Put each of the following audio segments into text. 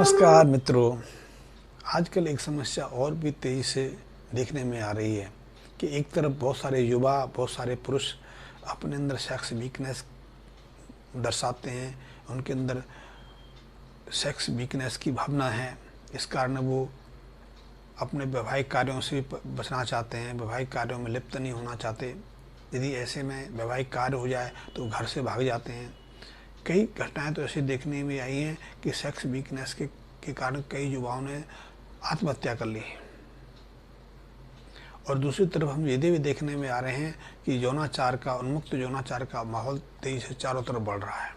नमस्कार मित्रों। आजकल एक समस्या और भी तेज़ी से देखने में आ रही है कि एक तरफ बहुत सारे युवा, बहुत सारे पुरुष अपने अंदर सेक्स वीकनेस दर्शाते हैं। उनके अंदर सेक्स वीकनेस की भावना है। इस कारण वो अपने वैवाहिक कार्यों से भी बचना चाहते हैं, वैवाहिक कार्यों में लिप्त नहीं होना चाहते। यदि ऐसे में वैवाहिक कार्य हो जाए तो घर से भाग जाते हैं। कई घटनाएं तो ऐसी देखने में आई हैं कि सेक्स वीकनेस के कारण कई युवाओं ने आत्महत्या कर ली। और दूसरी तरफ हम ये भी देखने में आ रहे हैं कि यौनाचार का, उन्मुक्त यौनाचार का माहौल तेजी से चारों तरफ बढ़ रहा है।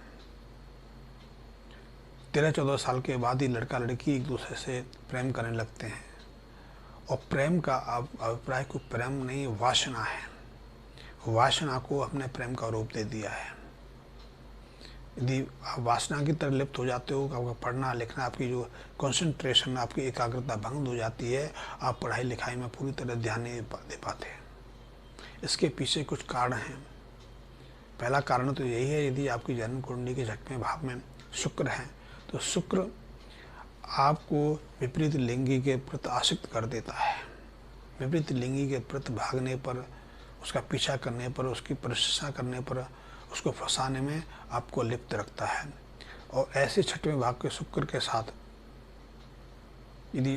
13-14 साल के बाद ही लड़का लड़की एक दूसरे से प्रेम करने लगते हैं। और प्रेम का अभिप्राय कोई प्रेम नहीं, वासना है। वासना को अपने प्रेम का रूप दे दिया है। यदि आप वासना की तरह लिप्त हो जाते हो, आपका पढ़ना लिखना, आपकी जो कंसंट्रेशन, आपकी एकाग्रता भंग हो जाती है। आप पढ़ाई लिखाई में पूरी तरह ध्यान नहीं दे पाते। इसके पीछे कुछ कारण हैं। पहला कारण तो यही है, यदि आपकी जन्म कुंडली के 6वें भाव में शुक्र है तो शुक्र आपको विपरीत लिंगी के प्रति आसक्त कर देता है। विपरीत लिंगी के प्रति भागने पर, उसका पीछा करने पर, उसकी प्रशंसा करने पर, उसको फंसाने में आपको लिप्त रखता है। और ऐसे 6वें भाव के शुक्र के साथ यदि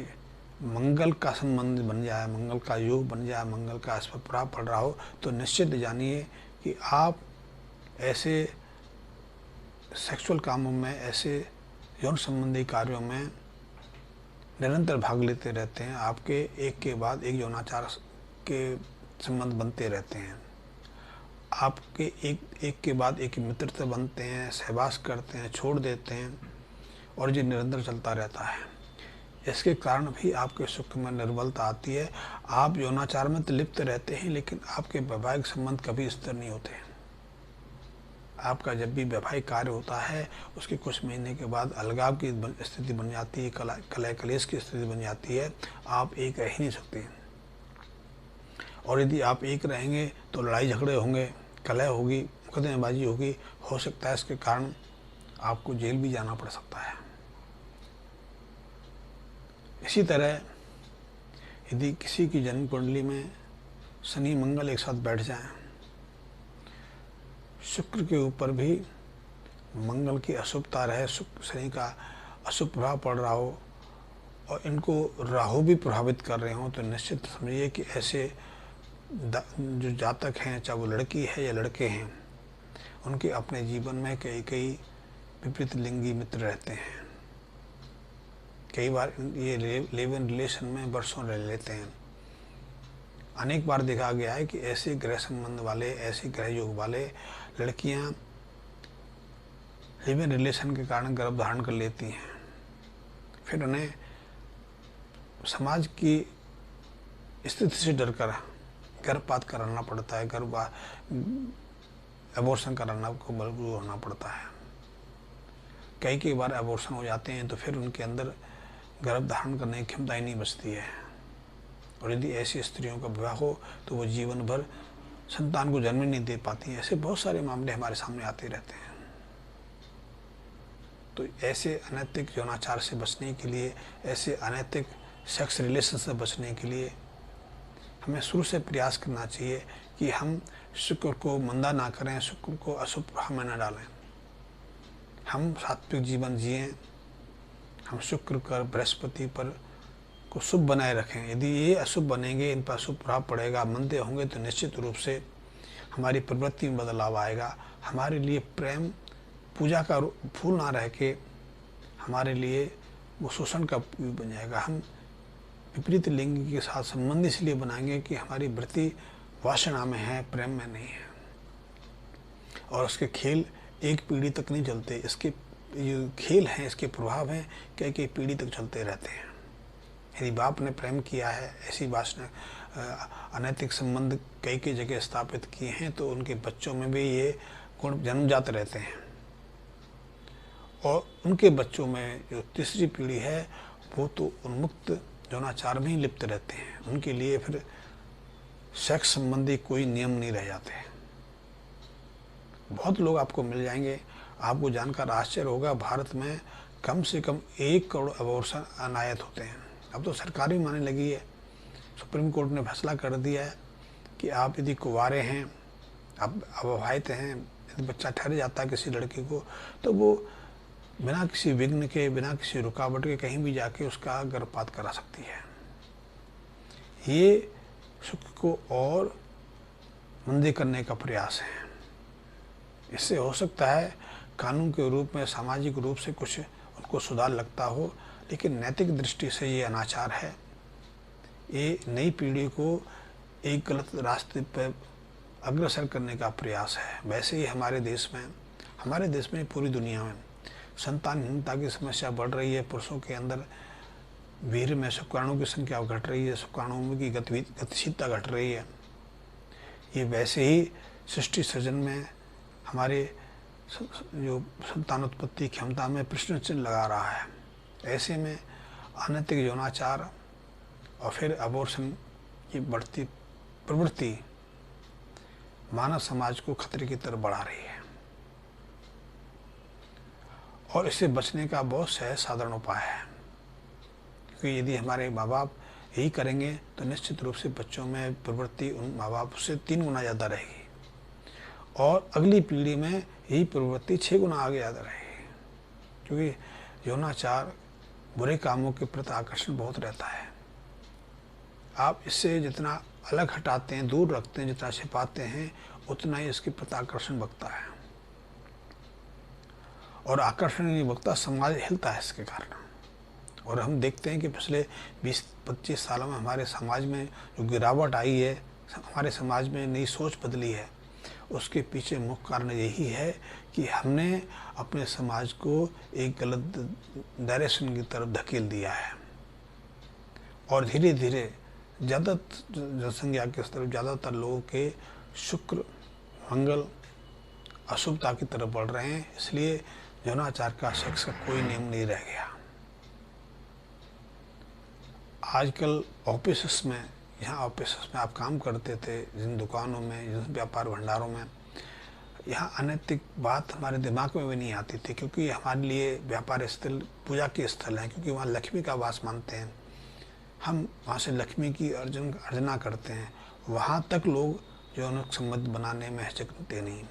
मंगल का संबंध बन जाए, मंगल का योग बन जाए, मंगल का इस पर प्रभाव पड़ रहा हो, तो निश्चित जानिए कि आप ऐसे सेक्सुअल कामों में, ऐसे यौन संबंधी कार्यों में निरंतर भाग लेते रहते हैं। आपके एक के बाद एक यौनाचार के संबंध बनते रहते हैं। आपके एक के बाद एक मित्रता बनते हैं, सहवास करते हैं, छोड़ देते हैं, और ये निरंतर चलता रहता है। इसके कारण भी आपके सुख में निर्बलता आती है। आप यौनाचार में तो लिप्त रहते हैं, लेकिन आपके वैवाहिक संबंध कभी स्थिर नहीं होते। आपका जब भी वैवाहिक कार्य होता है, उसके कुछ महीने के बाद अलगाव की स्थिति बन जाती है, कलह कलेश की स्थिति बन जाती है। आप एक रह ही नहीं सकते। और यदि आप एक रहेंगे तो लड़ाई झगड़े होंगे, कलह होगी, मुकदमेबाजी होगी। हो सकता है इसके कारण आपको जेल भी जाना पड़ सकता है। इसी तरह यदि किसी की जन्म कुंडली में शनि मंगल एक साथ बैठ जाएं, शुक्र के ऊपर भी मंगल की अशुभता रहे, शनि का अशुभ प्रभाव पड़ रहा हो, और इनको राहु भी प्रभावित कर रहे हों, तो निश्चित समझिए कि ऐसे जो जातक हैं, चाहे वो लड़की है या लड़के हैं, उनके अपने जीवन में कई विपरीत लिंगी मित्र रहते हैं। कई बार ये लिव इन रिलेशन में वर्षों रह लेते हैं। अनेक बार देखा गया है कि ऐसे ग्रह संबंध वाले, ऐसे ग्रह योग वाले लड़कियां लिव इन रिलेशन के कारण गर्भ धारण कर लेती हैं। फिर उन्हें समाज की स्थिति से डरकर गर्भपात कराना पड़ता है, एबॉर्शन कराना को मजबूर होना पड़ता है। कई बार एबॉर्शन हो जाते हैं तो फिर उनके अंदर गर्भ धारण करने की क्षमता ही नहीं बचती है। और यदि ऐसी स्त्रियों का विवाह हो तो वो जीवन भर संतान को जन्म नहीं दे पाती हैं। ऐसे बहुत सारे मामले हमारे सामने आते रहते हैं। तो ऐसे अनैतिक यौनाचार से बचने के लिए, ऐसे अनैतिक सेक्स रिलेशन से बचने के लिए हमें शुरू से प्रयास करना चाहिए कि हम शुक्र को मंदा ना करें, शुक्र को अशुभ प्रभाव में न डालें। हम सात्विक जीवन जिएं। हम शुक्र कर, बृहस्पति पर को शुभ बनाए रखें। यदि ये अशुभ बनेंगे, इन पर अशुभ प्रभाव पड़ेगा, मंदे होंगे, तो निश्चित रूप से हमारी प्रवृत्ति में बदलाव आएगा। हमारे लिए प्रेम पूजा का फूल ना रह के हमारे लिए वो शोषण का बन जाएगा। हम विपरीत लिंग के साथ संबंध इसलिए बनाएंगे कि हमारी वृत्ति वासना में है, प्रेम में नहीं है। और उसके खेल एक पीढ़ी तक नहीं चलते। इसके जो खेल हैं, इसके प्रभाव हैं, कई पीढ़ी तक चलते रहते हैं। यदि बाप ने प्रेम किया है, ऐसी वासना, अनैतिक संबंध कई जगह स्थापित किए हैं, तो उनके बच्चों में भी ये गुण जन्मजात रहते हैं। और उनके बच्चों में जो तीसरी पीढ़ी है, वो तो उन्मुक्त यौनाचार में ही लिप्त रहते हैं। उनके लिए फिर सेक्स संबंधी कोई नियम नहीं रह जाते। बहुत लोग आपको मिल जाएंगे। आपको जानकर आश्चर्य होगा, भारत में कम से कम 1 करोड़ अबॉर्शन अनायत होते हैं। अब तो सरकार भी मानने लगी है, सुप्रीम कोर्ट ने फैसला कर दिया है कि आप यदि कुंवारे हैं, आप अविवाहित हैं, यदि बच्चा ठहर जाता है किसी लड़की को, तो वो बिना किसी विघ्न के, बिना किसी रुकावट के कहीं भी जाके उसका गर्भपात करा सकती है। ये सुख को और मंदे करने का प्रयास है। इससे हो सकता है कानून के रूप में, सामाजिक रूप से कुछ उनको सुधार लगता हो, लेकिन नैतिक दृष्टि से ये अनाचार है। ये नई पीढ़ी को एक गलत रास्ते पर अग्रसर करने का प्रयास है। वैसे ही हमारे देश में पूरी दुनिया में संतानहीनता की समस्या बढ़ रही है। पुरुषों के अंदर वीर्य में शुक्राणु की संख्या घट रही है, शुक्राणुओं की गतिशीलता घट रही है। ये वैसे ही सृष्टि सृजन में हमारे जो संतानोत्पत्ति क्षमता में प्रश्न चिन्ह लगा रहा है। ऐसे में अनैतिक यौनाचार और फिर अबॉर्शन की बढ़ती प्रवृत्ति मानव समाज को खतरे की तरफ बढ़ा रही है, और इससे बचने का बहुत सहज साधारण उपाय है। क्योंकि यदि हमारे माँ बाप यही करेंगे तो निश्चित रूप से बच्चों में प्रवृत्ति उन माँ बाप से 3 गुना ज़्यादा रहेगी, और अगली पीढ़ी में यही प्रवृत्ति 6 गुना आगे ज़्यादा रहेगी। क्योंकि यौनाचार, बुरे कामों के प्रति आकर्षण बहुत रहता है। आप इससे जितना अलग हटाते हैं, दूर रखते हैं, जितना छिपाते हैं, उतना ही इसके प्रति आकर्षण बढ़ता है, और आकर्षण नहीं बढ़ता, समाज हिलता है इसके कारण। और हम देखते हैं कि पिछले 20-25 सालों में हमारे समाज में जो गिरावट आई है, हमारे समाज में नई सोच बदली है, उसके पीछे मुख्य कारण यही है कि हमने अपने समाज को एक गलत डायरेक्शन की तरफ धकेल दिया है, और धीरे धीरे ज़्यादा जनसंख्या के स्तर ज़्यादातर लोगों के शुक्र, मंगल, अशुभता की तरफ बढ़ रहे हैं। इसलिए यौनाचार का, सेक्स का कोई नियम नहीं रह गया। आजकल ऑफिस में, यहाँ ऑफिस में आप काम करते थे, जिन दुकानों में, जिन व्यापार भंडारों में, यहाँ अनैतिक बात हमारे दिमाग में भी नहीं आती थी, क्योंकि हमारे लिए व्यापार स्थल पूजा के स्थल हैं, क्योंकि वहाँ लक्ष्मी का वास मानते हैं। हम वहाँ से लक्ष्मी की अर्चना करते हैं। वहाँ तक लोग यौन संबंध बनाने में हिचकते नहीं।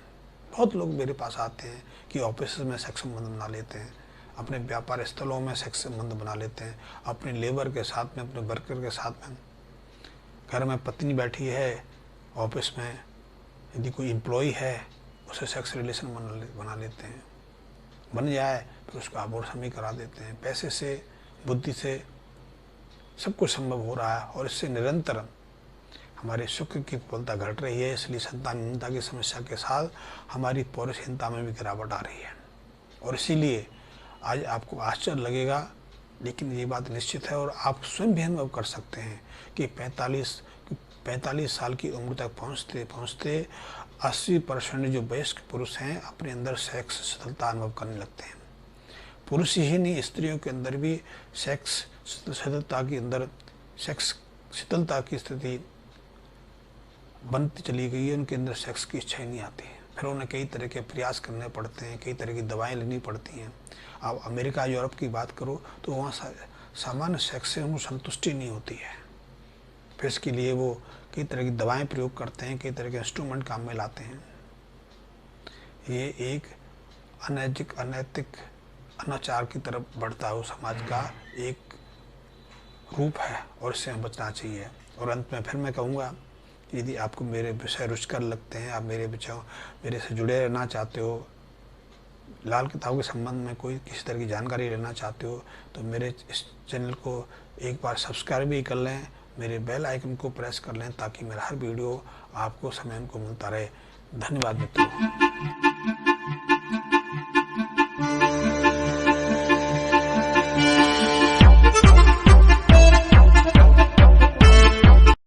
बहुत लोग मेरे पास आते हैं कि ऑफिस में सेक्स संबंध बना लेते हैं, अपने व्यापार स्थलों में सेक्स संबंध बना लेते हैं, अपने लेबर के साथ में, अपने वर्कर के साथ में। घर में पत्नी बैठी है, ऑफिस में यदि कोई एम्प्लॉय है, उसे सेक्स रिलेशन बना लेते हैं। बन जाए फिर उसका अबॉर्शन भी करा देते हैं। पैसे से, बुद्धि से सब कुछ संभव हो रहा है, और इससे निरंतर हमारे शुक्र की प्रबलता घट रही है। इसलिए संतानहीनता की समस्या के साथ हमारी पौरुषहीनता में भी गिरावट आ रही है। और इसीलिए आज आपको आश्चर्य लगेगा, लेकिन ये बात निश्चित है, और आप स्वयं भी अनुभव कर सकते हैं कि 45 साल की उम्र तक पहुँचते पहुँचते 80% जो वयस्क पुरुष हैं अपने अंदर सेक्स शिथिलता अनुभव करने लगते हैं। पुरुष ही नहीं, स्त्रियों के अंदर भी सेक्स शिथिलता के अंदर सेक्स शीतलता की स्थिति बनती चली गई है। उनके अंदर सेक्स की इच्छा ही नहीं आती है। फिर उन्हें कई तरह के प्रयास करने पड़ते हैं, कई तरह की दवाएं लेनी पड़ती हैं। आप अमेरिका, यूरोप की बात करो तो वहाँ सामान्य सेक्स से उनको संतुष्टि नहीं होती है। फिर इसके लिए वो कई तरह की दवाएं प्रयोग करते हैं, कई तरह के इंस्ट्रूमेंट काम में लाते हैं। ये एक अनैतिक अनाचार की तरफ बढ़ता हुआ समाज का एक रूप है, और इससे हमें बचना चाहिए। और अंत में फिर मैं कहूँगा, यदि आपको मेरे विषय रुचिकर लगते हैं, आप मेरे से जुड़े रहना चाहते हो, लाल किताब के संबंध में कोई किसी तरह की जानकारी लेना चाहते हो, तो मेरे इस चैनल को एक बार सब्सक्राइब भी कर लें, मेरे बेल आइकन को प्रेस कर लें, ताकि मेरा हर वीडियो आपको समय को मिलता रहे। धन्यवाद मित्रों।